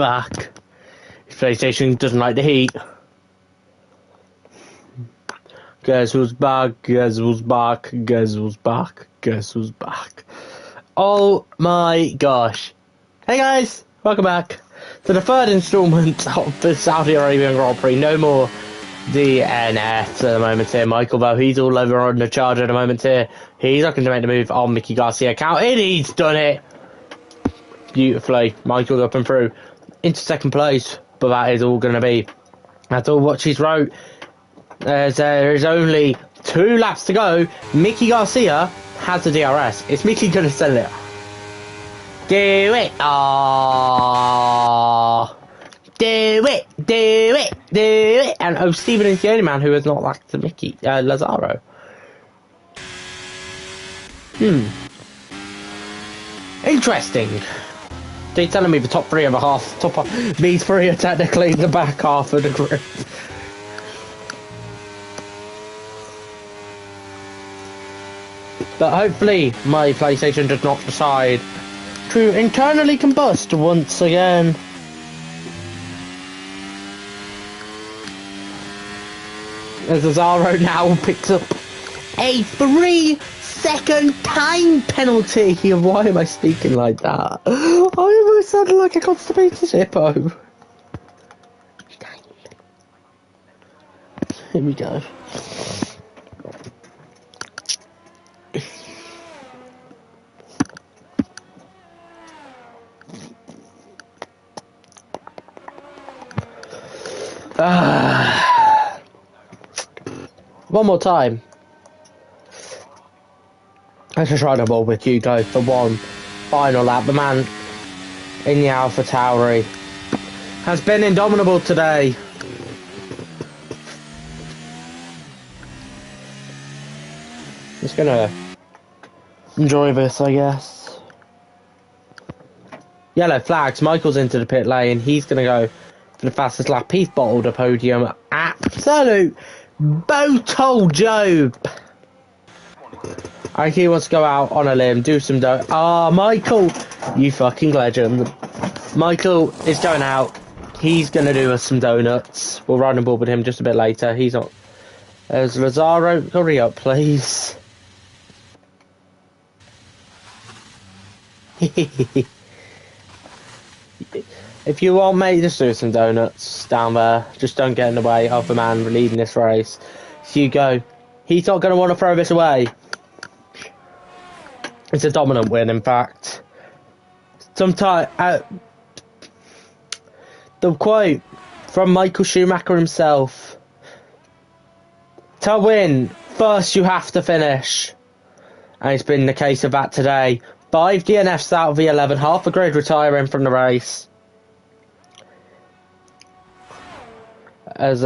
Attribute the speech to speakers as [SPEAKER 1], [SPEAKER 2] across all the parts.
[SPEAKER 1] back. His PlayStation doesn't like the heat. Guess who's back? Guess who's back? Guess who's back? Guess who's back? Oh my gosh. Hey guys, welcome back to the third installment of the Saudi Arabian Grand Prix. No more DNS at the moment here. Michael, though, he's all over on the charge at the moment here. He's looking to make the move on Mickey Garcia account, and he's done it beautifully. Michael's up and through into second place, but that is all going to be. That's all what she's wrote. There is only 2 laps to go. Mickey Garcia has the DRS. Is Mickey going to sell it? Do it! Aww. Do it! Do it! Do it! And Stephen is the only man who has not lacked the Mickey Lazaro. Interesting. They're telling me the top 3 of the half. These 3 are technically the back half of the group. But hopefully my PlayStation does not decide to internally combust once again. As Lazaro now picks up a 3-second time penalty. Why am I speaking like that? I almost sounded like a constipated hippo. Here we go. One more time. I should try to ball with Hugo for one final lap. The man in the Alpha Tauri has been indomitable today. Just gonna enjoy this, I guess. Yellow flags. Michael's into the pit lane. He's gonna go for the fastest lap. He's bottled a podium. Absolute Botol Job. I think he wants to go out on a limb, do some Michael, you fucking legend. Michael is going out. He's gonna do us some donuts. We'll ride and ball with him just a bit later. He's not. There's Lazaro. Hurry up, please. If you want, mate, just do some donuts down there. Just don't get in the way of the man leading this race. Hugo, he's not going to want to throw this away. It's a dominant win, in fact. Sometimes, the quote from Michael Schumacher himself: to win, first you have to finish. And it's been the case of that today. 5 DNFs out of the 11, half a grid retiring from the race. As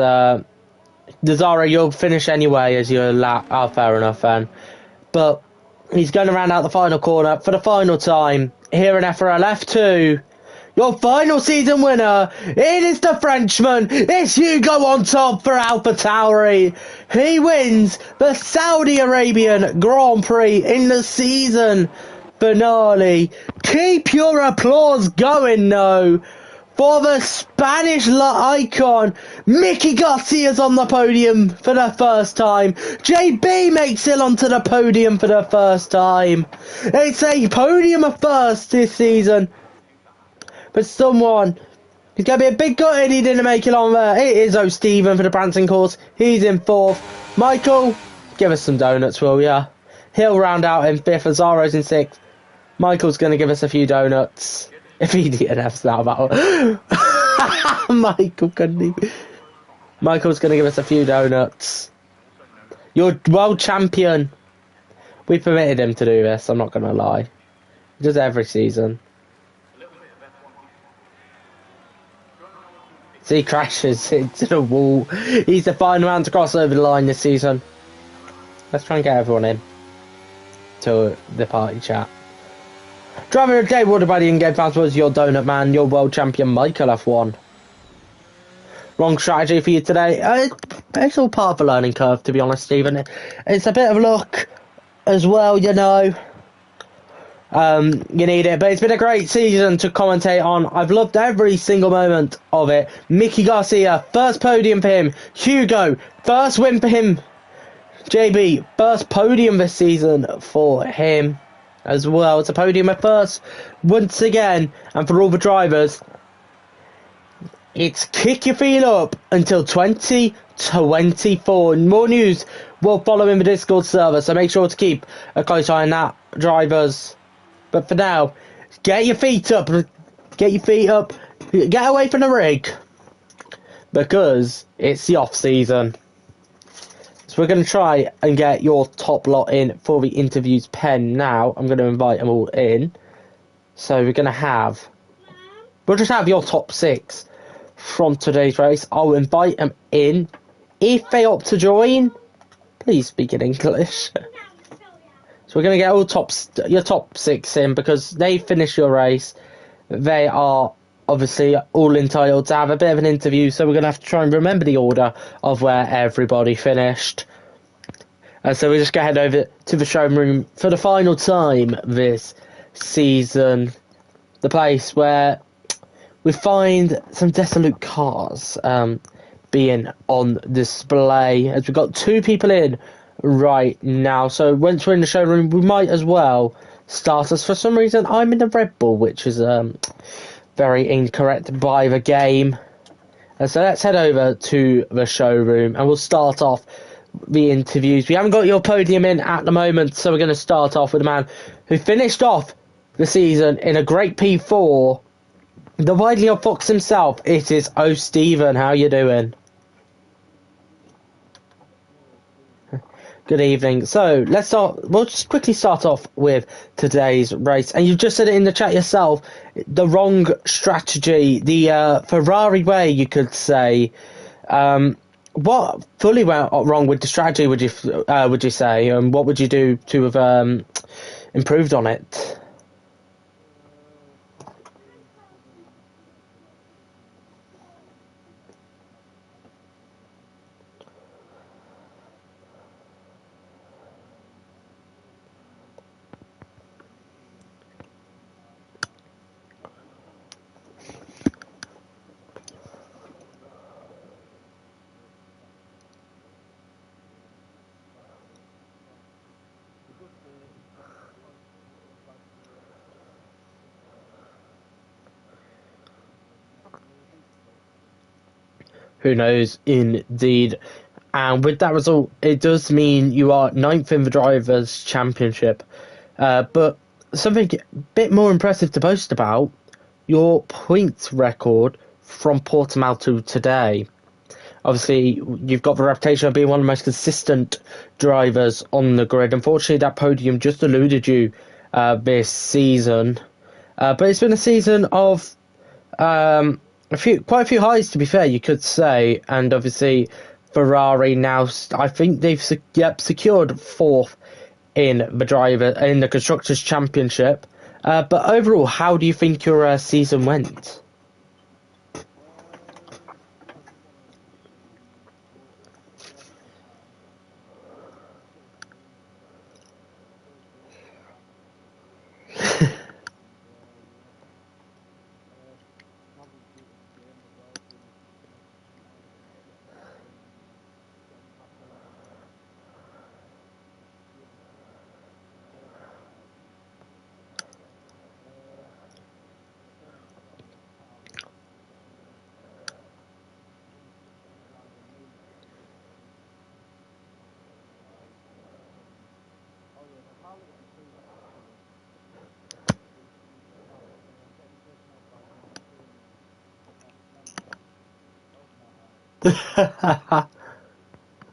[SPEAKER 1] Lazaro, you'll finish anyway as your lap. Oh, fair enough then. But he's going to round out the final corner for the final time here in FRL F2. Your final season winner, it is the Frenchman. It's Hugo on top for Alpha Tauri. He wins the Saudi Arabian Grand Prix in the season finale. Keep your applause going, though. For the Spanish icon, Mickey Garcia's on the podium for the first time. JB makes it onto the podium for the first time. It's a podium of first this season. But someone, he's going to be a big gut and he didn't make it on there. It is Stephen for the Prancing course. He's in 4th. Michael, give us some donuts, will ya? He'll round out in 5th. Lazaro's in 6th. Michael's going to give us a few donuts. If he DNFs that about Michael couldn't even. Michael's gonna give us a few donuts. You're world champion. We permitted him to do this, I'm not gonna lie. He does it every season. See, he crashes into the wall. He's the final man to cross over the line this season. Let's try and get everyone in to the party chat. Driver of the day, watered by the in-game fans, was your donut man, your world champion Michael F1. Wrong strategy for you today. It's all part of the learning curve, to be honest, Stephen. It's a bit of luck as well, you know. You need it. But it's been a great season to commentate on. I've loved every single moment of it. Mickey Garcia, first podium for him. Hugo, first win for him. JB, first podium this season for him as well. It's a podium at first once again. And for all the drivers, it's kick your feet up until 2024. More news will follow in the Discord server, so make sure to keep a close eye on that, drivers. But for now, get your feet up, get away from the rig, because it's the off season. So we're going to try and get your top lot in for the interviews pen now. I'm going to invite them all in. So we'll just have your top 6 from today's race. I'll invite them in. If they opt to join, please speak in English. So we're going to get all your top 6 in, because they finish your race. They are obviously all entitled to have a bit of an interview, so we're going to have to try and remember the order of where everybody finished. So we just go head over to the showroom for the final time this season. The place where we find some desolate cars being on display, as we've got 2 people in right now. So once we're in the showroom, we might as well start us. For some reason, I'm in the Red Bull, which is very incorrect by the game. And so let's head over to the showroom and we'll start off the interviews. We haven't got your podium in at the moment, so we're going to start off with a man who finished off the season in a great P4. The widely on Fox himself, it is Stephen. How you doing? Good evening. So let's start. We'll just quickly start off with today's race. And you just said it in the chat yourself. The wrong strategy, the Ferrari way, you could say. What fully went wrong with the strategy? Would you say? And what would you do to have improved on it? Who knows, indeed. And with that result, it does mean you are 9th in the Drivers' Championship. But something a bit more impressive to boast about, your points record from Portimao to today. Obviously, you've got the reputation of being one of the most consistent drivers on the grid. Unfortunately, that podium just eluded you this season. But it's been a season of quite a few highs, to be fair, you could say. And obviously, Ferrari now, I think they've secured 4th in the Constructors' Championship. But overall, how do you think your season went?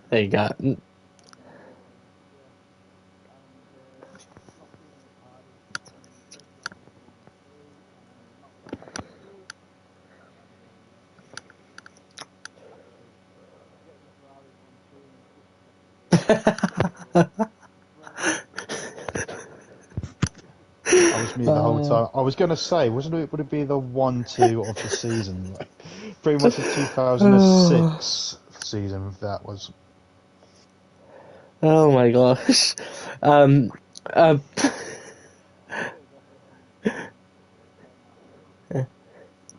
[SPEAKER 1] There you go.
[SPEAKER 2] I was muted the whole time. I was going to say, would it be the 1-2 of the season? Like, pretty much the 2006 season, that was.
[SPEAKER 1] Oh my gosh.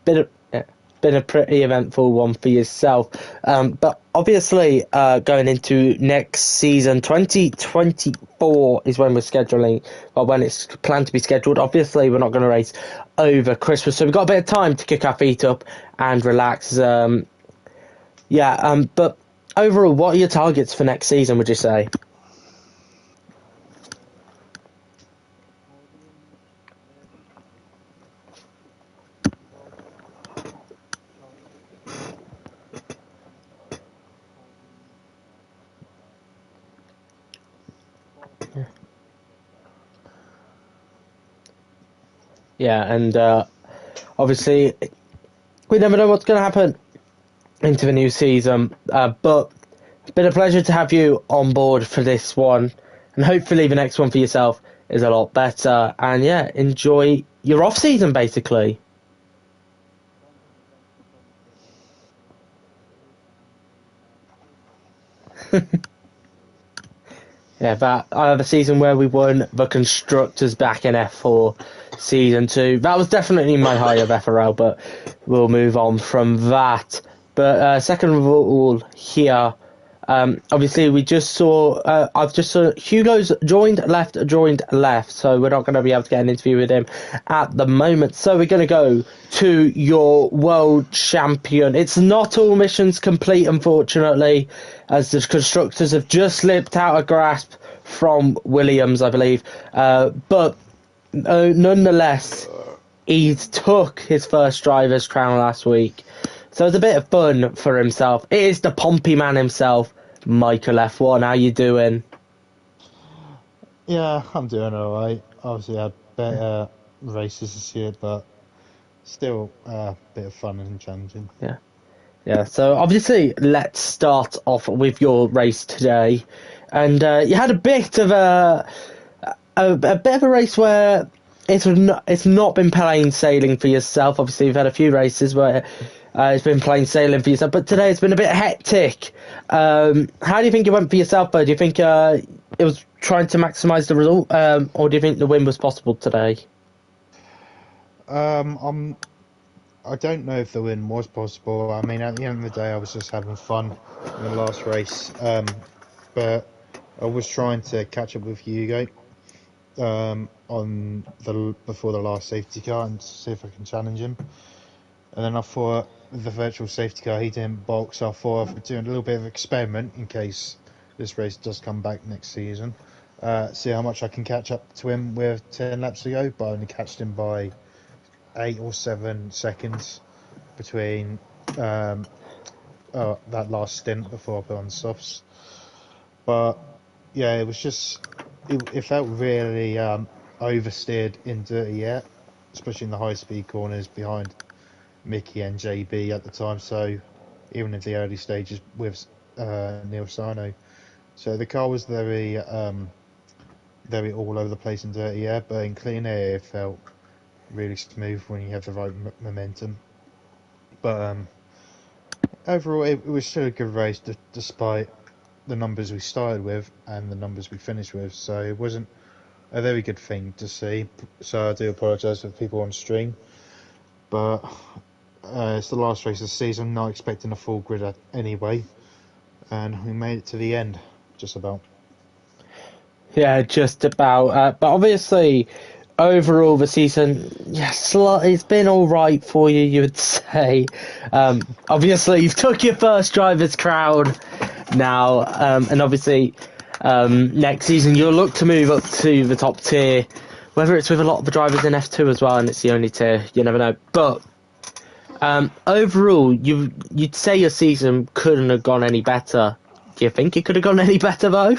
[SPEAKER 1] yeah, been a pretty eventful one for yourself. But obviously, going into next season, 2024 is when we're scheduling, or when it's planned to be scheduled. Obviously, we're not going to race over Christmas, so we've got a bit of time to kick our feet up and relax. But overall, what are your targets for next season, would you say? Yeah, and obviously, we never know what's going to happen into the new season. But it's been a pleasure to have you on board for this one, and hopefully the next one for yourself is a lot better. And yeah, enjoy your off season, basically. Yeah, that the season where we won the constructors back in F4 season 2. That was definitely my high of FRL, but we'll move on from that. But second of all, here, obviously we just saw. I've just saw Hugo's joined left, so we're not going to be able to get an interview with him at the moment. So we're going to go to your world champion. It's not all missions complete, unfortunately, as the constructors have just slipped out of grasp from Williams, I believe. But nonetheless, he took his first driver's crown last week. So it's a bit of fun for himself. It is the Pompey man himself, Michael F1. How you doing?
[SPEAKER 2] Yeah, I'm doing alright. Obviously, I had better races this year, but still a bit of fun and challenging.
[SPEAKER 1] Yeah. Yeah, so obviously, let's start off with your race today. And you had a bit of a bit of a race where it's not been plain sailing for yourself. Obviously, you've had a few races where it's been plain sailing for yourself, but today it's been a bit hectic. How do you think it went for yourself, though? Do you think it was trying to maximise the result, or do you think the win was possible today?
[SPEAKER 2] I'm. I don't know if the win was possible. I mean, at the end of the day, I was just having fun in the last race. But I was trying to catch up with Hugo on the before the last safety car and see if I can challenge him. And then I thought with the virtual safety car he didn't bulk, so I thought I'd do a little bit of experiment in case this race does come back next season. See how much I can catch up to him with 10 laps to go, but I only catched him by 8 or 7 seconds between um, that last stint before I put on softs. But yeah, it was just it felt really oversteered in dirty air, especially in the high speed corners behind Mickey and JB at the time. So even in the early stages with Neil Sano, so the car was very all over the place in dirty air, but in clean air it felt really smooth when you have the right momentum. But overall, it was still a good race despite the numbers we started with and the numbers we finished with. So it wasn't a very good thing to see. So I do apologise for people on stream, but it's the last race of the season. Not expecting a full grid anyway, and we made it to the end, just about.
[SPEAKER 1] Yeah, just about. But obviously, overall, the season, yes, it's been all right for you, you would say. Obviously, you've took your first driver's crown now, and obviously, next season you'll look to move up to the top tier. Whether it's with a lot of the drivers in F2 as well, and it's the only tier, you never know. But overall, you'd say your season couldn't have gone any better. Do you think it could have gone any better though?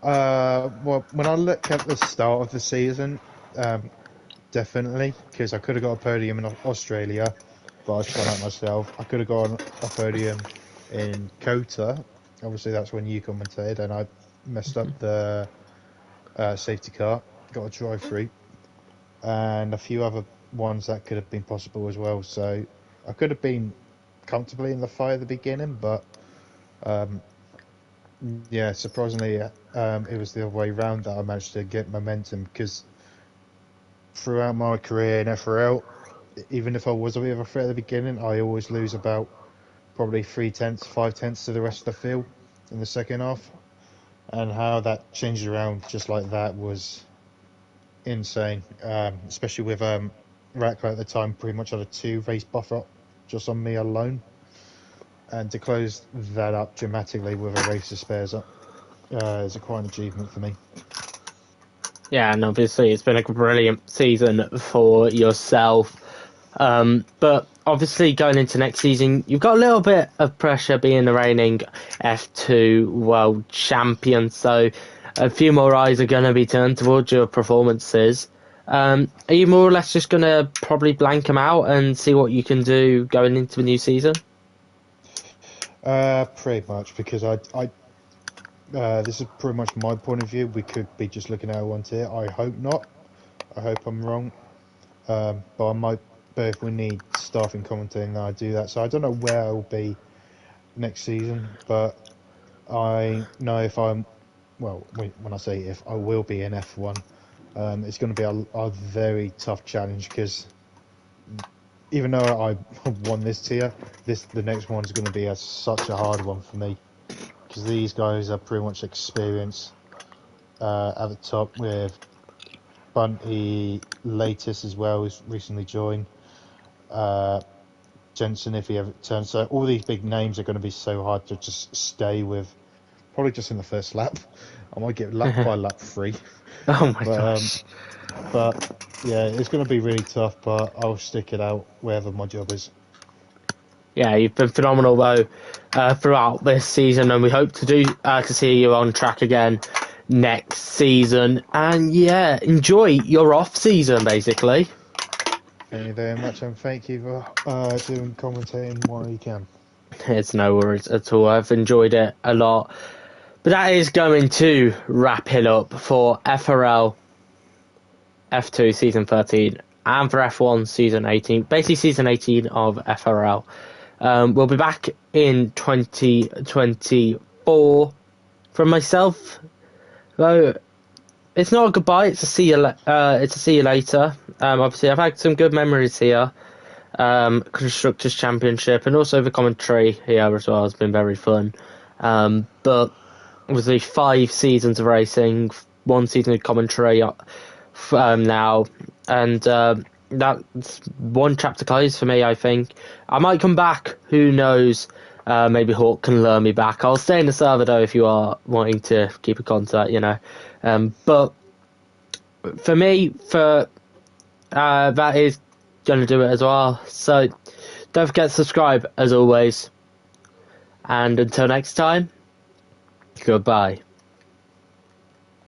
[SPEAKER 2] Well, when I look at the start of the season, definitely, because I could have got a podium in Australia, but I spun out myself. I could have got a podium in Kota. Obviously, that's when you commentated, and I messed up the safety car, got a drive through, and a few other ones that could have been possible as well. So I could have been comfortably in the fight at the beginning, but um, yeah, surprisingly, it was the other way round that I managed to get momentum because throughout my career in FRL, even if I was a bit of a threat at the beginning, I always lose about probably 3/10, 5/10 to the rest of the field in the second half. And how that changed around just like that was insane. Especially with Rackler at the time, pretty much had a 2 race buffer just on me alone. And to close that up dramatically with a race of spares up is a quite an achievement for me.
[SPEAKER 1] Yeah, and obviously it's been a brilliant season for yourself. But obviously going into next season, you've got a little bit of pressure being the reigning F2 world champion. So a few more eyes are going to be turned towards your performances. Are you more or less just going to probably blank them out and see what you can do going into the new season?
[SPEAKER 2] Pretty much, because this is pretty much my point of view. We could be just looking at one tier. I hope not. I hope I'm wrong. But I might. But if we need staff in commentating, then I do that. So I don't know where I'll be next season, but I know if I'm. Well, when I say if, I will be in F1. It's going to be a very tough challenge because even though I won this tier, the next one is going to be such a hard one for me because these guys are pretty much experienced at the top with Bunty, latest as well, who's recently joined. Jensen, if he ever turns. So all these big names are going to be so hard to just stay with. Probably just in the first lap. I might get lap by lap 3.
[SPEAKER 1] Oh my gosh.
[SPEAKER 2] But yeah, it's going to be really tough, but I'll stick it out wherever my job is.
[SPEAKER 1] Yeah, you've been phenomenal though throughout this season, and we hope to see you on track again next season. And yeah, enjoy your off season, basically.
[SPEAKER 2] Thank you very much, and thank you for doing commentating while you can.
[SPEAKER 1] It's no worries at all. I've enjoyed it a lot. But that is going to wrap it up for FRL F2 Season 13 and for F1 Season 18. Basically Season 18 of FRL. We'll be back in 2024. From myself, though, it's not a goodbye. It's a see you. It's a see you later. Obviously, I've had some good memories here. Constructors Championship and also the commentary here as well has been very fun. But obviously 5 seasons of racing, 1 season of commentary now, and that's one chapter closed for me. I think I might come back. Who knows? Maybe Hawk can lure me back. I'll stay in the server though if you are wanting to keep a contact, you know. But for me, that is going to do it as well. So don't forget to subscribe as always. And until next time, goodbye.